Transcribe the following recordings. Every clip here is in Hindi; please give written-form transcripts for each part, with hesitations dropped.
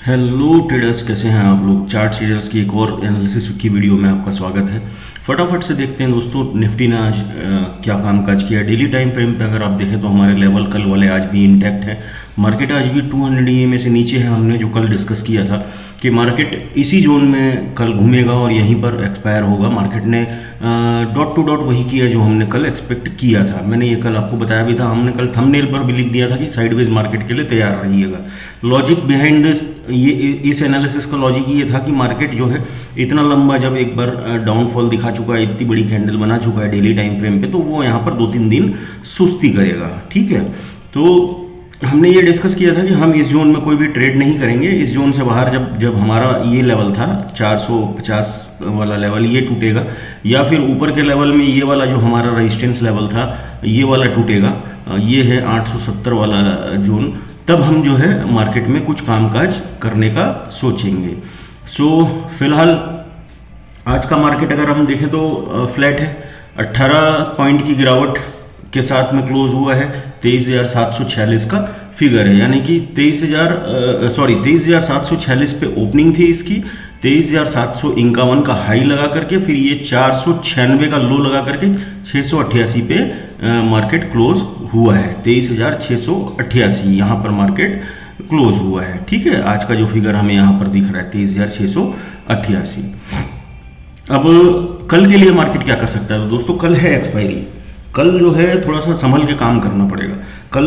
हेलो ट्रेडर्स, कैसे हैं आप लोग। चार्ट सीजर्स की एक और एनालिसिस की वीडियो में आपका स्वागत है। फटाफट से देखते हैं दोस्तों, निफ्टी ने आज क्या कामकाज किया। डेली टाइम फ्रेम पे अगर आप देखें तो हमारे लेवल कल वाले आज भी इंटैक्ट है। मार्केट आज भी 200 EMA से नीचे है। हमने जो कल डिस्कस किया था कि मार्केट इसी जोन में कल घूमेगा और यहीं पर एक्सपायर होगा। मार्केट ने डॉट टू डॉट वही किया जो हमने कल एक्सपेक्ट किया था। मैंने ये कल आपको बताया भी था। हमने कल थंबनेल पर भी लिख दिया था कि साइडवेज मार्केट के लिए तैयार रहिएगा। लॉजिक बिहाइंड दिस, ये इस एनालिसिस का लॉजिक ये था कि मार्केट जो है इतना लंबा जब एक बार डाउनफॉल दिखा चुका है, इतनी बड़ी कैंडल बना चुका है डेली टाइम फ्रेम पे, तो वो यहाँ पर 2-3 दिन सुस्ती करेगा। ठीक है, तो हमने ये डिस्कस किया था कि हम इस जोन में कोई भी ट्रेड नहीं करेंगे। इस जोन से बाहर जब हमारा ये लेवल था 450 वाला लेवल, ये टूटेगा या फिर ऊपर के लेवल में ये वाला जो हमारा रेजिस्टेंस लेवल था ये वाला टूटेगा, ये है 870 वाला जोन, तब हम जो है मार्केट में कुछ कामकाज करने का सोचेंगे। फिलहाल आज का मार्केट अगर हम देखें तो फ्लैट है। 18 पॉइंट की गिरावट के साथ में क्लोज हुआ है। 23,746 का फिगर है, यानी कि 23,746 पे ओपनिंग थी इसकी। 23,751 का हाई लगा करके फिर ये 496 का लो लगा करके 688 पे मार्केट क्लोज हुआ है। 23,688 यहाँ पर मार्केट क्लोज हुआ है। ठीक है, आज का जो फिगर हमें यहाँ पर दिख रहा है 23,688। अब कल के लिए मार्केट क्या कर सकता है। तो दोस्तों कल है एक्सपायरी। कल जो है थोड़ा सा संभल के काम करना पड़ेगा। कल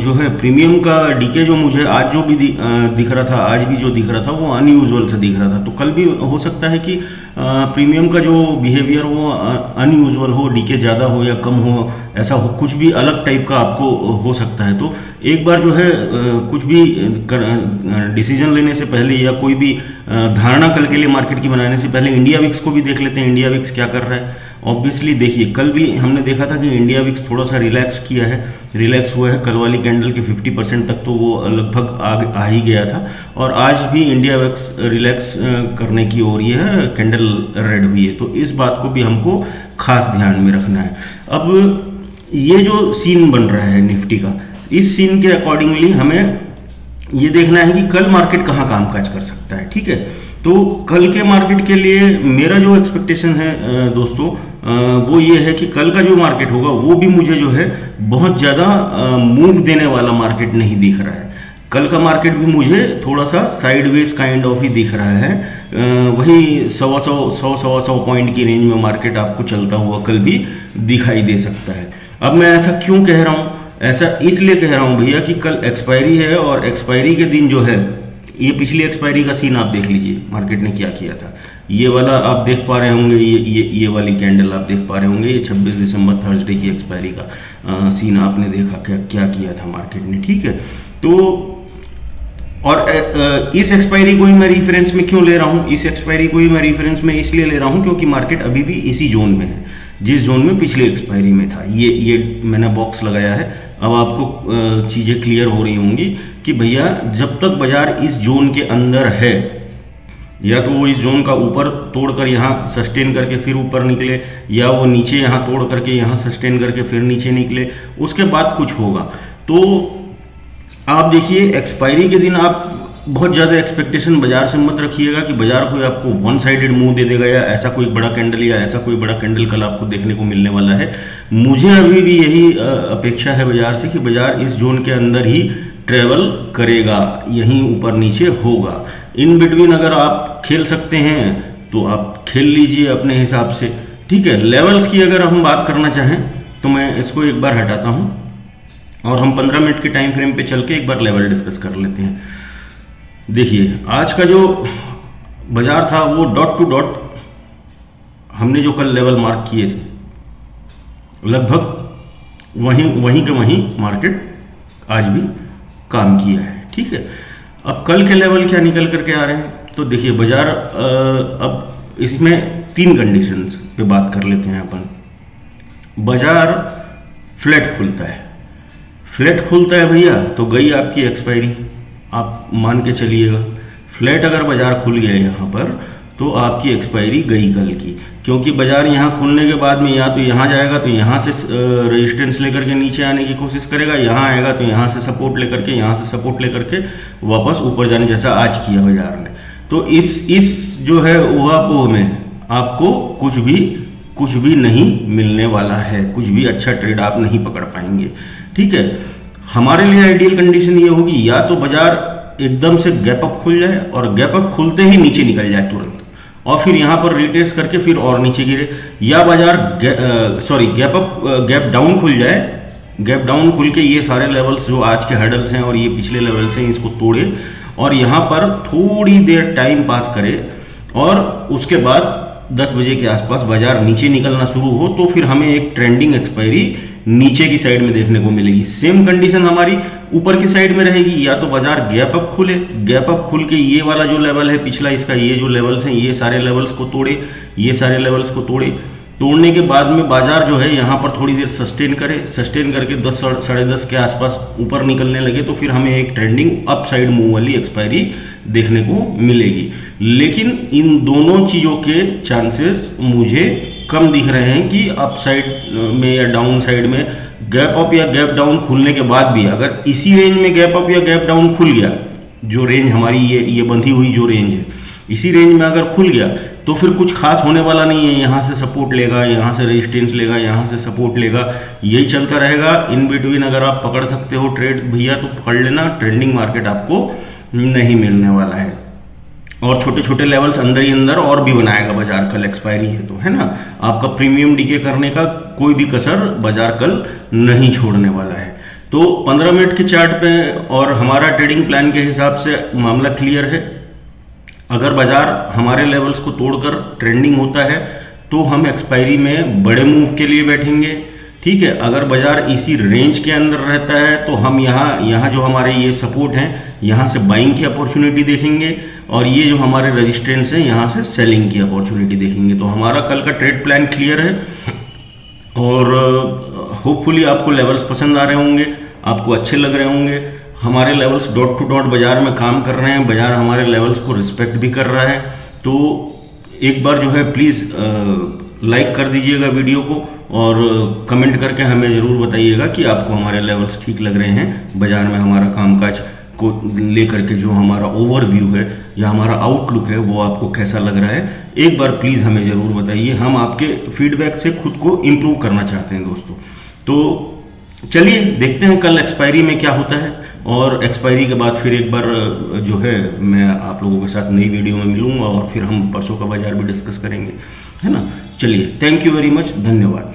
जो है प्रीमियम का डीके जो मुझे आज जो भी दिख रहा था, आज भी जो दिख रहा था वो अनयूजुअल से दिख रहा था। तो कल भी हो सकता है कि प्रीमियम का जो बिहेवियर वो अनयूजुअल हो, डीके ज़्यादा हो या कम हो, ऐसा हो, कुछ भी अलग टाइप का आपको हो सकता है। तो एक बार जो है कुछ भी डिसीजन लेने से पहले या कोई भी धारणा कल के लिए मार्केट की बनाने से पहले इंडिया विक्स को भी देख लेते हैं। इंडिया विक्स क्या कर रहा है। ऑब्वियसली देखिए, कल भी हमने देखा था कि इंडिया विक्स थोड़ा सा रिलैक्स किया है, रिलैक्स हुआ है। कल वाली कैंडल के 50% तक तो वो लगभग आ ही गया था और आज भी इंडिया विक्स रिलैक्स करने की ओर ये है, कैंडल रेड हुई है। तो इस बात को भी हमको खास ध्यान में रखना है। अब ये जो सीन बन रहा है निफ्टी का, इस सीन के अकॉर्डिंगली हमें ये देखना है कि कल मार्केट कहाँ कामकाज कर सकता है। ठीक है, तो कल के मार्केट के लिए मेरा जो एक्सपेक्टेशन है दोस्तों, वो ये है कि कल का जो मार्केट होगा वो भी मुझे जो है बहुत ज़्यादा मूव देने वाला मार्केट नहीं दिख रहा है। कल का मार्केट भी मुझे थोड़ा सा साइडवेज काइंड ऑफ ही दिख रहा है। वही 100 पॉइंट की रेंज में मार्केट आपको चलता हुआ कल भी दिखाई दे सकता है। अब मैं ऐसा क्यों कह रहा हूँ, ऐसा इसलिए कह रहा हूँ भैया कि कल एक्सपायरी है और एक्सपायरी के दिन जो है, ये पिछली एक्सपायरी का सीन आप देख लीजिए मार्केट ने क्या किया था। ये वाला आप देख पा रहे होंगे, ये वाली कैंडल आप देख पा रहे होंगे। ये 26 दिसंबर थर्सडे की एक्सपायरी का सीन आपने देखा क्या किया था मार्केट ने। ठीक है, तो और इस एक्सपायरी को ही मैं रेफरेंस में क्यों ले रहा हूँ, इस एक्सपायरी को ही मैं रेफरेंस में इसलिए ले रहा हूँ क्योंकि मार्केट अभी भी इसी जोन में है जिस जोन में पिछली एक्सपायरी में था। ये मैंने बॉक्स लगाया है। अब आपको चीज़ें क्लियर हो रही होंगी कि भैया जब तक बाजार इस जोन के अंदर है, या तो वो इस जोन का ऊपर तोड़कर यहाँ सस्टेन करके फिर ऊपर निकले, या वो नीचे यहाँ तोड़ करके यहाँ सस्टेन करके फिर नीचे निकले, उसके बाद कुछ होगा। तो आप देखिए, एक्सपायरी के दिन आप बहुत ज़्यादा एक्सपेक्टेशन बाजार से मत रखिएगा कि बाजार कोई आपको वन साइडेड मूव दे देगा या ऐसा कोई बड़ा कैंडल या ऐसा कोई बड़ा कैंडल कल आपको देखने को मिलने वाला है। मुझे अभी भी यही अपेक्षा है बाजार से कि बाजार इस जोन के अंदर ही ट्रेवल करेगा, यहीं ऊपर नीचे होगा। इन बिटवीन अगर आप खेल सकते हैं तो आप खेल लीजिए अपने हिसाब से। ठीक है, लेवल्स की अगर हम बात करना चाहें तो मैं इसको एक बार हटाता हूँ और हम 15 मिनट के टाइम फ्रेम पे चल के एक बार लेवल डिस्कस कर लेते हैं। देखिए, आज का जो बाजार था वो डॉट टू डॉट हमने जो कल लेवल मार्क किए थे, लगभग वहीं के वहीं मार्केट आज भी काम किया है। ठीक है, अब कल के लेवल क्या निकल करके आ रहे हैं, तो देखिए बाजार अब इसमें 3 कंडीशंस पे बात कर लेते हैं अपन। बाजार फ्लैट खुलता है, फ्लैट खुलता है भैया तो गई आपकी एक्सपायरी, आप मान के चलिएगा। फ्लैट अगर बाजार खुल गया यहाँ पर तो आपकी एक्सपायरी गई कल की, क्योंकि बाजार यहाँ खुलने के बाद में या तो यहाँ जाएगा तो यहाँ से रेजिस्टेंस लेकर के नीचे आने की कोशिश करेगा, यहाँ आएगा तो यहाँ से सपोर्ट लेकर के, यहाँ से सपोर्ट लेकर के वापस ऊपर जाने, जैसा आज किया बाजार ने। तो इस जो है ऊहापोह में आपको कुछ भी नहीं मिलने वाला है, कुछ भी अच्छा ट्रेड आप नहीं पकड़ पाएंगे। ठीक है, हमारे लिए आइडियल कंडीशन ये होगी, या तो बाजार एकदम से गैप अप खुल जाए और गैप अप खुलते ही नीचे निकल जाए तुरंत, और फिर यहाँ पर रिटेस्ट करके फिर और नीचे गिरे, या बाजार गैप डाउन खुल जाए, गैप डाउन खुल के ये सारे लेवल्स जो आज के हर्डल्स हैं और ये पिछले लेवल्स हैं इसको तोड़े और यहाँ पर थोड़ी देर टाइम पास करे और उसके बाद 10 बजे के आसपास बाजार नीचे निकलना शुरू हो, तो फिर हमें एक ट्रेंडिंग एक्सपायरी नीचे की साइड में देखने को मिलेगी। सेम कंडीशन हमारी ऊपर की साइड में रहेगी, या तो बाजार गैप अप खुले, गैप अप खुल के ये वाला जो लेवल है पिछला, इसका ये जो लेवल्स हैं ये सारे लेवल्स को तोड़े, ये सारे लेवल्स को तोड़े, तोड़ने के बाद में बाजार जो है यहाँ पर थोड़ी देर सस्टेन करे, सस्टेन करके 10 साढ़े 10 के आसपास ऊपर निकलने लगे, तो फिर हमें एक ट्रेंडिंग अप साइड मूव वाली एक्सपायरी देखने को मिलेगी। लेकिन इन दोनों चीज़ों के चांसेस मुझे कम दिख रहे हैं कि अप साइड में या डाउन साइड में गैप अप या गैप डाउन खुलने के बाद भी अगर इसी रेंज में गैप अप या गैप डाउन खुल गया, जो रेंज हमारी ये बंधी हुई जो रेंज है, इसी रेंज में अगर खुल गया तो फिर कुछ खास होने वाला नहीं है। यहाँ से सपोर्ट लेगा, यहाँ से रेजिस्टेंस लेगा, यहाँ से सपोर्ट लेगा, यही चलता रहेगा। इन बिटवीन अगर आप पकड़ सकते हो ट्रेड भैया तो पकड़ लेना, ट्रेंडिंग मार्केट आपको नहीं मिलने वाला है। और छोटे छोटे लेवल्स अंदर ही अंदर और भी बनाएगा बाजार, कल एक्सपायरी है तो, है ना। आपका प्रीमियम डीके करने का कोई भी कसर बाजार कल नहीं छोड़ने वाला है। तो 15 मिनट के चार्ट पे और हमारा ट्रेडिंग प्लान के हिसाब से मामला क्लियर है। अगर बाजार हमारे लेवल्स को तोड़कर ट्रेंडिंग होता है तो हम एक्सपायरी में बड़े मूव के लिए बैठेंगे। ठीक है, अगर बाजार इसी रेंज के अंदर रहता है तो हम यहाँ जो हमारे ये सपोर्ट हैं यहाँ से बाइंग की अपॉर्चुनिटी देखेंगे और ये जो हमारे रेजिस्टेंस हैं यहाँ से सेलिंग की अपॉर्चुनिटी देखेंगे। तो हमारा कल का ट्रेड प्लान क्लियर है और होपफुली आपको लेवल्स पसंद आ रहे होंगे, आपको अच्छे लग रहे होंगे। हमारे लेवल्स डॉट टू डॉट बाजार में काम कर रहे हैं, बाजार हमारे लेवल्स को रिस्पेक्ट भी कर रहा है। तो एक बार जो है प्लीज़ लाइक कर दीजिएगा वीडियो को और कमेंट करके हमें ज़रूर बताइएगा कि आपको हमारे लेवल्स ठीक लग रहे हैं, बाजार में हमारा कामकाज को लेकर के जो हमारा ओवरव्यू है या हमारा आउटलुक है वो आपको कैसा लग रहा है। एक बार प्लीज़ हमें ज़रूर बताइए, हम आपके फीडबैक से खुद को इम्प्रूव करना चाहते हैं दोस्तों। तो चलिए देखते हैं कल एक्सपायरी में क्या होता है और एक्सपायरी के बाद फिर एक बार जो है मैं आप लोगों के साथ नई वीडियो में मिलूंगा और फिर हम परसों का बाजार भी डिस्कस करेंगे, है ना। चलिए, थैंक यू वेरी मच, धन्यवाद।